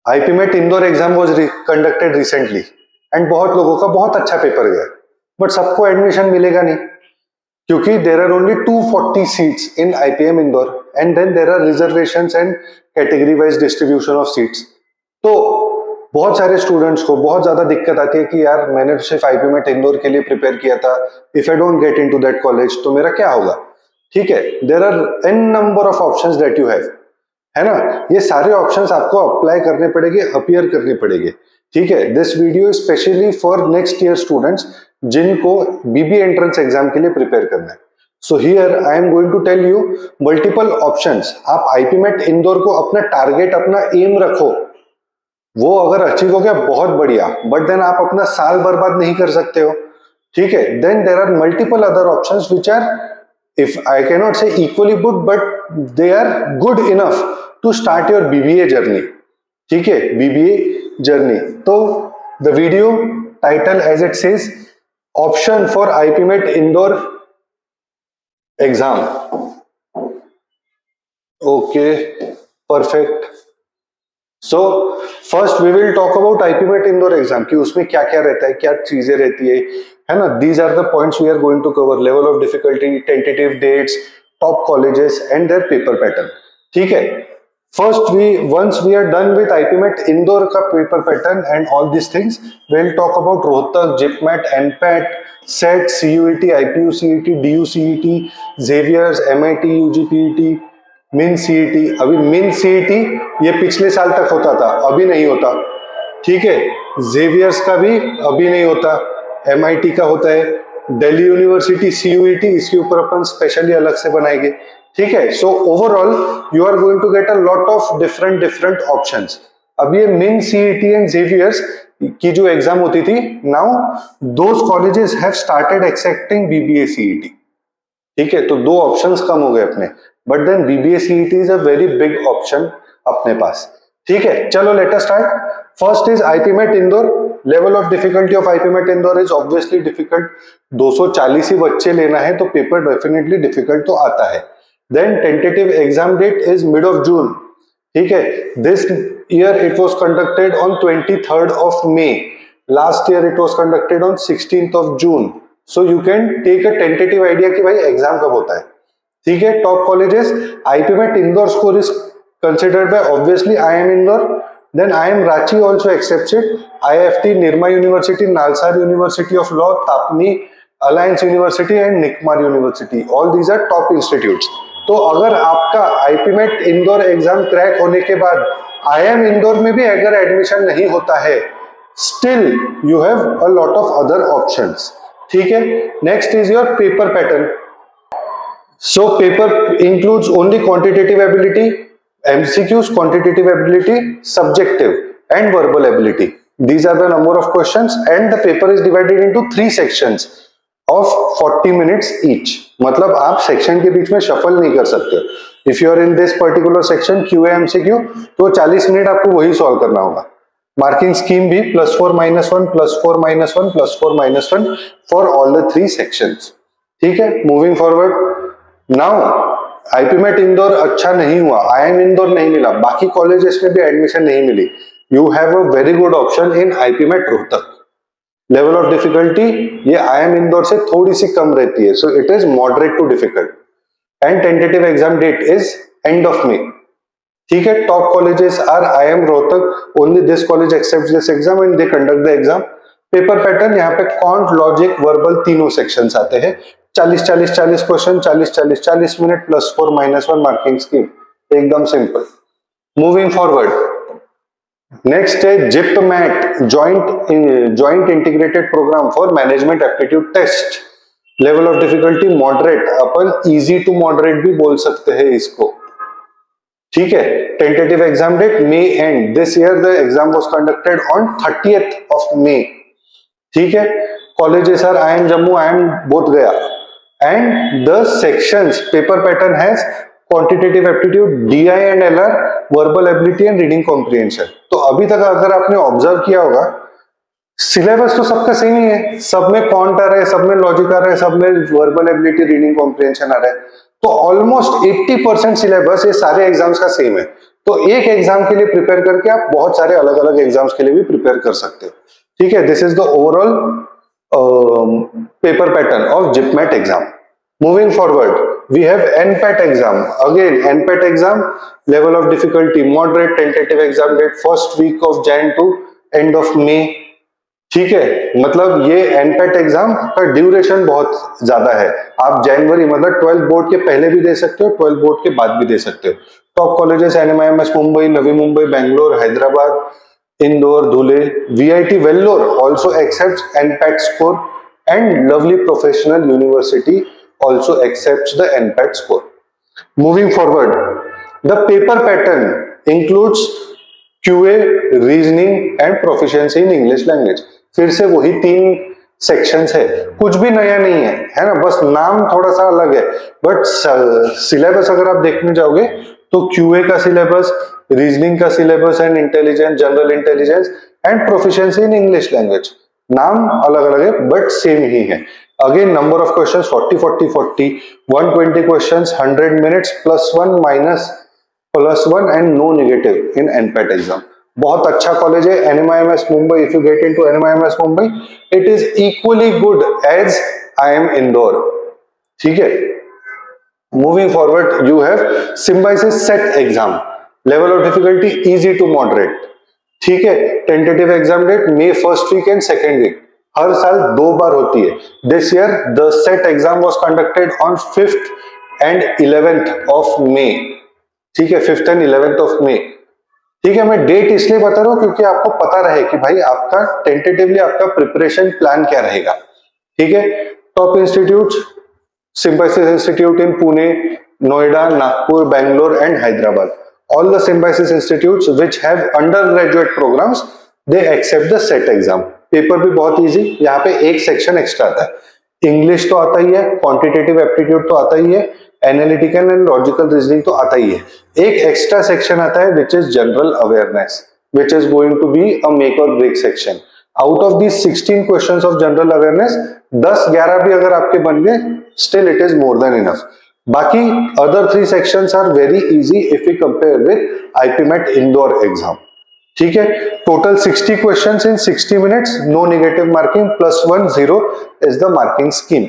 आईपीमेट Indore exam was conducted recently and बहुत लोगों का बहुत अच्छा पेपर गया, बट सबको एडमिशन मिलेगा नहीं, क्योंकि there are only 240 seats in IPM Indore and then there are reservations and category wise distribution of seats. तो बहुत सारे स्टूडेंट्स को बहुत ज्यादा दिक्कत आती है कि यार मैंने सिर्फ आईपीमेट इंदौर के लिए प्रिपेयर किया था, if I don't get into that college तो मेरा क्या होगा। ठीक है, there are an number of options that you have, है ना। ये सारे ऑप्शंस आपको अप्लाई करने पड़ेंगे, अपीयर करने पड़ेंगे। ठीक है, this video specially for next year students जिनको बीबी एंट्रेंस एग्जाम के लिए प्रिपेयर करना है। So here I am going to tell you multiple options. आप आईपीमेट इंदौर को अपना टारगेट, अपना एम रखो, वो अगर अचीव हो गया बहुत बढ़िया, बट देन आप अपना साल बर्बाद नहीं कर सकते हो। ठीक है, then there are multiple other options which are, if I cannot say equally good, but they are good enough to start your BBA journey. ठीक है, BBA journey. तो the video title as it says, option for IPMET Indore exam. Okay, perfect. So first we will talk about IPMET Indore exam कि उसमें क्या क्या रहता है, क्या चीजें रहती है ना। These are the points we are going to cover: level of difficulty, tentative dates, top colleges and their paper pattern. ठीक है, first once we are done with IPMET Indore का paper pattern and all these things, we'll talk about Rohtak, JIPMET, NPAT, SET, CUET, IPU CET, DU CET, Xavier's, MIT, UGPET, मिन CET. अभी मिन CET ये पिछले साल तक होता था, अभी नहीं होता। ठीक है, जेवियर्स का भी अभी नहीं होता, एमआईटी का होता है। दिल्ली यूनिवर्सिटी सीयूईटी, इसके ऊपर अपन स्पेशली अलग से बनाएंगे। ठीक है, so overall you are going to get a lot of different options. अब ये मिन सीईटी एंड जेवियर्स की जो एग्जाम होती थी, now those colleges have started accepting BBA CET. ठीक है, तो दो ऑप्शंस कम हो गए अपने, but then BBA CET is a very big option अपने पास। ठीक है, चलो let us start. First is IPMAT Indore. Level of difficulty of IPMAT Indore is obviously difficult. 240 ही बच्चे लेना है तो पेपर डेफिनेटली डिफिकल्ट तो आता है। Then tentative exam date is mid of June. ठीक है, this year it was conducted on 23rd of May. Last year it was conducted on 16th of June. So you can take a tentative idea कि भाई exam कब होता है। ठीक है, top colleges IPMAT Indore score is considered by obviously IIM Indore, then IIM Ranchi also accepts it, IIFT, Nirma university, Nalsar university of law, TAPMI, alliance university and Nicmar university, all these are top institutes. तो अगर आपका आईपीमेट इंदौर एग्जाम क्रैक होने के बाद IIM इंदौर में भी अगर admission नहीं होता है, still you have a lot of other options. ठीक है, next is your paper pattern. So paper includes only quantitative ability, MCQs, quantitative ability, subjective and verbal ability. These are the number of questions and the paper is divided into 3 sections of 40 minutes each. मतलब आप section के बीच में shuffle नहीं कर सकते। If you are in this particular section QA MCQ तो 40 minute आपको वही सॉल्व करना होगा। मार्किंग स्कीम भी +4 -1 +4 -1 +4 -1 फॉर ऑल द 3 सेक्शंस। ठीक है, मूविंग फॉरवर्ड। नाउ आईपीमेट इंदौर अच्छा नहीं हुआ, IIM इंदौर नहीं मिला, बाकी कॉलेजेस में भी एडमिशन नहीं मिली, you have a very good option in IPMAT Rohtak. Level of difficulty ये IIM इंदौर से थोड़ी सी कम रहती है, so it is moderate to difficult and tentative exam date is end of May. ठीक है, top colleges are IIM Rohtak, only this college accepts this exam and they conduct the exam. Paper pattern यहाँ पे quant, logic, verbal तीनों sections आते हैं। 40 question, 40 minute, +4 -1 marking scheme, एकदम simple. Moving forward, next है JIPMAT, joint integrated programme for management aptitude test. Level of difficulty moderate, अपन easy to moderate भी बोल सकते हैं इसको। ठीक है, tentative exam date May end, this year the exam was conducted on 30th of May। ठीक है, colleges are IIM Jammu, IIM Bodh गया and the sections paper pattern has quantitative aptitude, DI and LR, verbal ability and reading comprehension। तो अभी तक अगर आपने observe किया होगा सिलेबस तो सबका सेम ही है, सब में क्वांट आ रहा है, सब में लॉजिक आ रहा है, सब में वर्बल एबिलिटी, रीडिंग कॉम्प्रिहेंशन आ रहा है। तो ऑलमोस्ट 80% सिलेबस ये सारे एग्जाम्स का सेम है। तो एक एग्जाम के लिए प्रिपेयर करके आप बहुत सारे अलग अलग एग्जाम्स के लिए भी प्रिपेयर कर सकते हो, ठीक है। This is the overall paper pattern of JIPMAT exam. Moving forward, we have NPAT exam. Again, NPAT exam, level of difficulty moderate, tentative exam date first week of Jan to end of May. ठीक है, मतलब ये NPAT exam का duration बहुत ज्यादा है। आप जनवरी मतलब 12th बोर्ड के पहले भी दे सकते हो, 12th बोर्ड के बाद भी दे सकते हो। Top colleges NMIMS Mumbai, Navi Mumbai, Bangalore, Hyderabad, Indore, Dhule, VIT Vellore also accepts NPAT score and Lovely Professional University also accepts the NPAT score. Moving forward, the paper pattern includes QA, reasoning and proficiency in English language. फिर से वही 3 sections है, कुछ भी नया नहीं है ना, बस नाम थोड़ा सा अलग है, बट सिलेबस अगर आप देखने जाओगे तो QA का सिलेबस, रीजनिंग का syllabus and intelligence, general intelligence and proficiency in English language, नाम अलग अलग है बट सेम ही है। Again number of questions 40 40 40, 120 questions, 100 minutes, +1 minus +1 and no negative in NPAT exam. बहुत अच्छा कॉलेज है NMIMS Mumbai. If you get into NMIMS Mumbai, it is equally good as IIM Indore, ठीक है। Moving forward, you have symbiosis SET exam, level of difficulty easy to moderate, ठीक है। Tentative exam date May 1st week and 2nd week, हर साल 2 बार होती है। This year the SET exam was conducted on 5th and 11th of May, ठीक है, 5th and 11th of May, ठीक है। मैं डेट इसलिए बता रहा हूं क्योंकि आपको पता रहे कि भाई आपका टेंटेटिवली आपका प्रिपरेशन प्लान क्या रहेगा, ठीक है। Top institute, symbiosis institute in Pune, Noida, Nagpur, Bangalore and Hyderabad. All the Symbiosis institutes which have undergraduate programs, they accept the SET exam. Paper भी बहुत इजी, यहाँ पे एक सेक्शन एक्स्ट्रा आता है। इंग्लिश तो आता ही है, क्वांटिटेटिव एप्टीट्यूड तो आता ही है, एनालिटिकल एंड लॉजिकल रीजनिंग तो आता ही है। एक एक्स्ट्रा सेक्शन आता है which is general awareness, which is going to be a make or break section. Out of these 16 questions of general awareness, 10-11 भी अगर आपके बन गए, still it is more than enough. बाकी other 3 sections are very easy if we compare with IPMET Indore exam, ठीक है। Total 60 questions in 60 minutes, no negative marking, +1 0 is the marking scheme.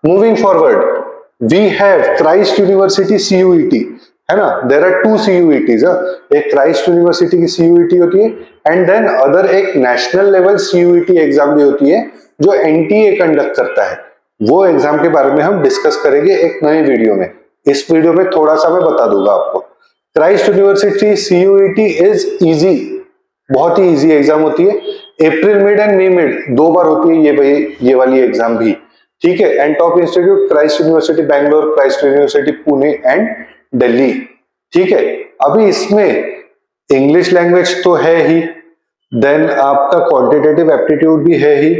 Moving forward, we have Christ University CUET, है ना। There are 2 CUETs, एक Christ University की CUET होती है and then other एक national level CUET exam भी होती है जो NTA कंडक्ट करता है। वो एग्जाम के बारे में हम डिस्कस करेंगे एक नए वीडियो में। इस वीडियो में थोड़ा सा मैं बता दूंगा आपको। Christ University CUET is easy, बहुत ही इजी एग्जाम होती है। अप्रैल मिड एंड मई मिड 2 बार होती है ये वाली एग्जाम भी, ठीक है। And top institute Christ University Bangalore, Christ University Pune and Delhi, ठीक है। अभी इसमें इंग्लिश लैंग्वेज तो है ही, देन आपका क्वांटिटेटिव एप्टीट्यूड भी है ही,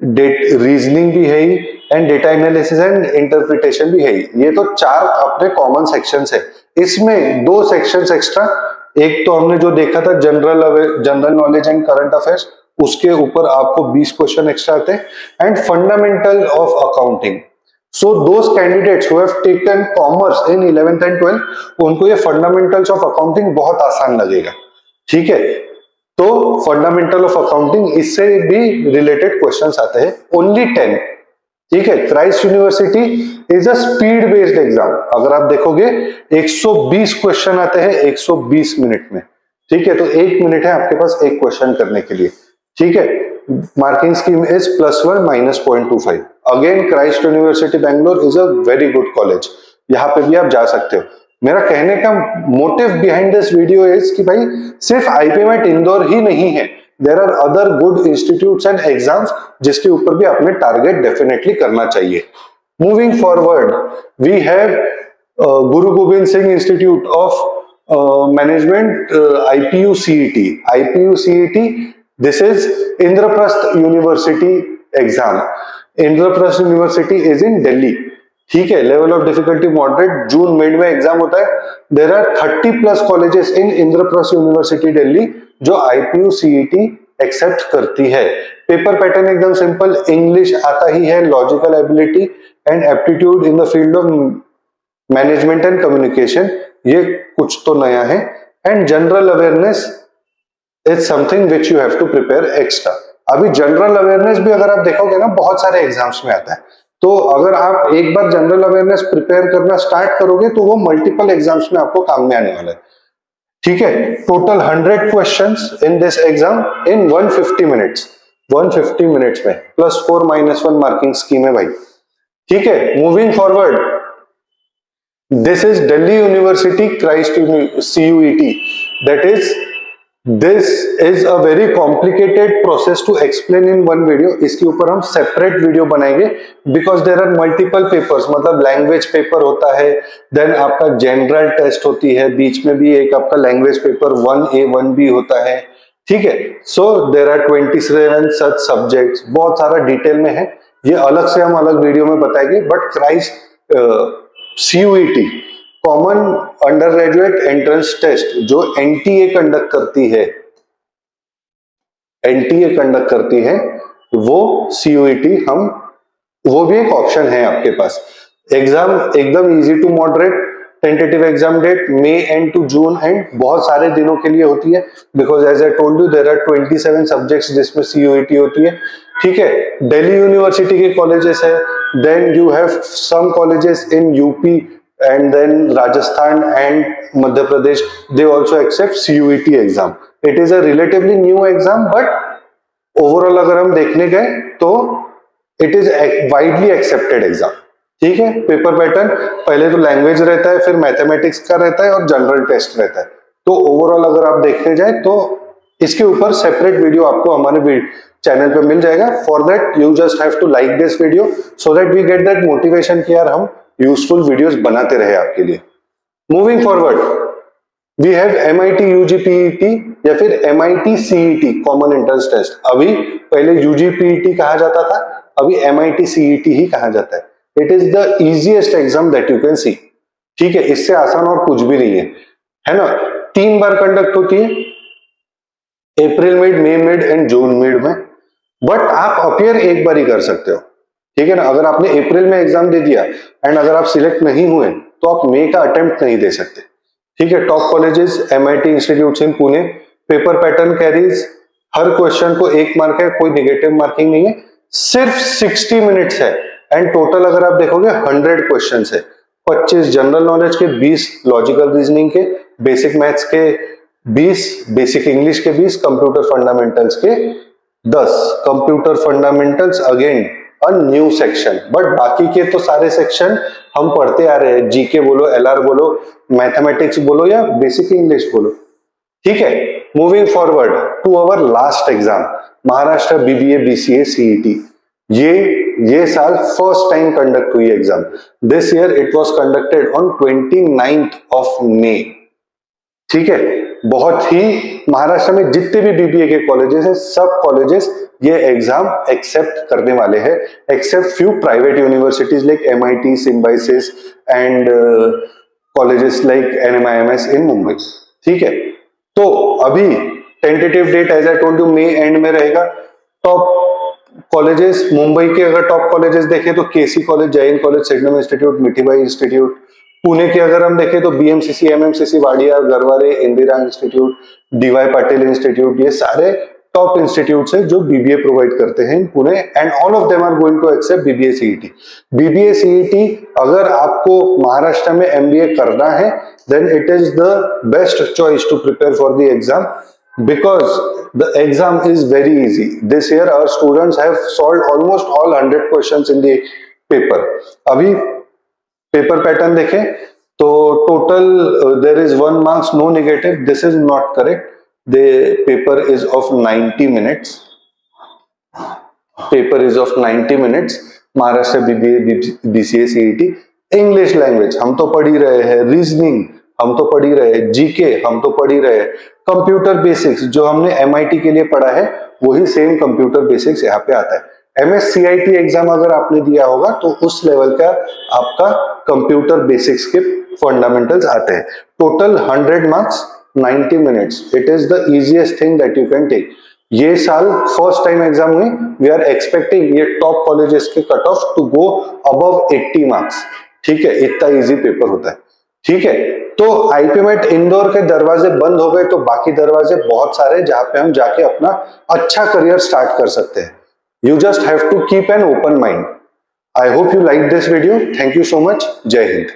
रीजनिंग भी है ही and data analysis and interpretation भी है ही। ये तो 4 अपने कॉमन सेक्शंस है। इसमें 2 सेक्शंस एक्स्ट्रा, एक तो हमने जो देखा था general knowledge and current affairs, उसके ऊपर आपको 20 क्वेश्चन एक्स्ट्रा आते हैं and fundamental of accounting. So those candidates who have taken commerce in 11th and 12th, उनको ये फंडामेंटल्स ऑफ अकाउंटिंग बहुत आसान लगेगा, ठीक है। तो फंडामेंटल ऑफ अकाउंटिंग, इससे भी रिलेटेड क्वेश्चंस आते हैं, ओनली 10, ठीक है। Christ university is a speed based exam. अगर आप देखोगे 120 क्वेश्चन आते हैं 120 मिनट में, ठीक है। तो 1 मिनट है आपके पास एक क्वेश्चन करने के लिए, ठीक है। Marking scheme is +1 -0.25। Again Christ University Bangalore is a very good college, यहाँ पे भी आप जा सकते हो। मेरा कहने का motive behind this video is कि भाई सिर्फ IPMET इंदौर ही नहीं है, there are other good institutes and exams जिसके ऊपर भी आपने टारगेट डेफिनेटली करना चाहिए। Moving forward, we have Guru Gobind Singh institute of management IPU CET, this is Indraprastha university exam. Indraprastha university is in Delhi, ठीक है। Level of difficulty moderate, June mid में exam होता है। There are 30+ colleges in Indraprastha university Delhi जो IPU CET एक्सेप्ट करती है। Paper pattern एकदम simple, English आता ही है, logical ability and aptitude in the field of management and communication, ये कुछ तो नया है। And general awareness is something which you have to prepare extra. अभी जनरल अवेयरनेस भी अगर आप देखोगे ना बहुत सारे एग्जाम्स में आता है, तो अगर आप एक बार जनरल अवेयरनेस प्रिपेयर करना स्टार्ट करोगे तो वो मल्टीपल एग्जाम्स में आपको काम में आने वाला है। ठीक है, total 100 questions in this exam in 150 minutes, 150 minutes में +4 -1 मार्किंग स्कीम है भाई। ठीक है, moving forward, this is Delhi university Christ CUET, that is this is a very complicated process to explain in one video. इसके ऊपर हम सेपरेट वीडियो बनाएंगे because there are multiple papers, मतलब लैंग्वेज पेपर होता है, देन आपका जनरल टेस्ट होती है, बीच में भी एक आपका लैंग्वेज पेपर 1A 1B होता है। ठीक है, सो देर आर 27 सच सब्जेक्ट्स, बहुत सारा डिटेल में है, ये अलग से हम अलग वीडियो में बताएंगे। But Christ CUET common under graduate entrance test जो NTA कंडक्ट करती है, NTA कंडक्ट करती है वो CUET, हम वो भी एक ऑप्शन है आपके पास। एग्जाम एकदम easy to moderate, tentative exam date May end to June end, बहुत सारे दिनों के लिए होती है because as I told you there are 27 subjects जिसमें CUET होती है। ठीक है, दिल्ली यूनिवर्सिटी के कॉलेजेस है, then you have some colleges in UP and then Rajasthan and Madhya Pradesh, they also accept CUET exam. It is a relatively new exam, but overall अगर हम देखने गए तो it is widely accepted exam. ठीक है, paper pattern पहले तो language रहता है, फिर मैथमेटिक्स का रहता है और जनरल टेस्ट रहता है। तो ओवरऑल अगर आप देखने जाए तो इसके ऊपर सेपरेट वीडियो आपको हमारे चैनल पे मिल जाएगा। For that you just have to like this video so that we get that motivation कि यार हम यूजफुल वीडियोस बनाते रहे आपके लिए। Moving forward, we have MIT UG PET या फिर MIT CET common entrance test. अभी पहले UG PET कहा जाता था, अभी MIT CET ही कहा जाता है। It is the easiest exam that you can see. ठीक है, इससे आसान और कुछ भी नहीं है ना। 3 बार कंडक्ट होती है, अप्रैल मिड, मई मिड एंड जून मिड में, बट आप अपियर एक बार ही कर सकते हो। ठीक है ना, अगर आपने अप्रैल में एग्जाम दे दिया एंड अगर आप सिलेक्ट नहीं हुए तो आप मई का अटेम्प्ट नहीं दे सकते। ठीक है, टॉप कॉलेजेस MIT इंस्टीट्यूट इन पुणे, पेपर पैटर्न कैरीज, हर क्वेश्चन को 1 मार्क है, कोई नेगेटिव मार्किंग नहीं है, सिर्फ 60 मिनट्स है एंड टोटल अगर आप देखोगे 100 क्वेश्चन है, 25 जनरल नॉलेज के, 20 लॉजिकल रीजनिंग के, बेसिक मैथ्स के 20, बेसिक इंग्लिश के 20, कंप्यूटर फंडामेंटल्स के 10। Computer fundamentals again a new section, but बाकी के तो सारे सेक्शन हम पढ़ते आ रहे हैं, जीके बोलो, LR बोलो, मैथमेटिक्स बोलो या बेसिक इंग्लिश बोलो। ठीक है, moving forward to our last exam, Maharashtra BBA BCA CET। ये साल फर्स्ट टाइम कंडक्ट हुई एग्जाम। This year it was conducted on 29th of May। ठीक है, बहुत ही महाराष्ट्र में जितने भी BBA के कॉलेजेस हैं, सब कॉलेजेस ये एग्जाम एक्सेप्ट करने वाले हैं, except few private universities like MIT, Symbiosis and colleges like NMIMS in Mumbai. ठीक है, तो अभी tentative date as I told you May end में रहेगा। टॉप कॉलेजेस मुंबई के अगर टॉप कॉलेजेस देखें तो KC college, Jain college, सिडनम institute, Mithibai institute. Pune के अगर हम देखें तो BMCC, MMCC, Wadia, Garware, Indira institute, DY Patil institute, ये सारे टॉप इंस्टीट्यूट्स हैं जो BBA प्रोवाइड करते हैं in Pune and all of them are going to accept BBA CET। BBA CET अगर आपको महाराष्ट्र में MBA करना है then it is the best choice to prepare for the exam because the exam is very easy. This year our students have solved almost all 100 questions in the paper. अभी paper pattern देखें तो total there is 1 marks no negative. This is not correct. The paper is of 90 minutes. Paper is of 90 minutes. Maharashtra BBA BCA CET। English language हम तो पढ़ ही रहे हैं, reasoning हम तो पढ़ ही रहे हैं, जीके हम तो पढ़ ही रहे हैं, कंप्यूटर बेसिक्स जो हमने MIT के लिए पढ़ा है वही सेम कंप्यूटर बेसिक्स यहाँ पे आता है। MS CIT एग्जाम अगर आपने दिया होगा तो उस लेवल का आपका कंप्यूटर बेसिक्स के फंडामेंटल्स आते हैं। Total 100 marks 90 minutes। It is the easiest thing that you can take. ये साल फर्स्ट टाइम एग्जाम हुई, वी आर एक्सपेक्टिंग ये टॉप कॉलेजेस के cut off to go above 80 marks। ठीक है, इतना इजी पेपर होता है। ठीक है, तो आईपीमेट इंदौर के दरवाजे बंद हो गए तो बाकी दरवाजे बहुत सारे जहां पे हम जाके अपना अच्छा करियर स्टार्ट कर सकते हैं. You just have to keep an open mind. I hope you like this video. Thank you so much. जय हिंद.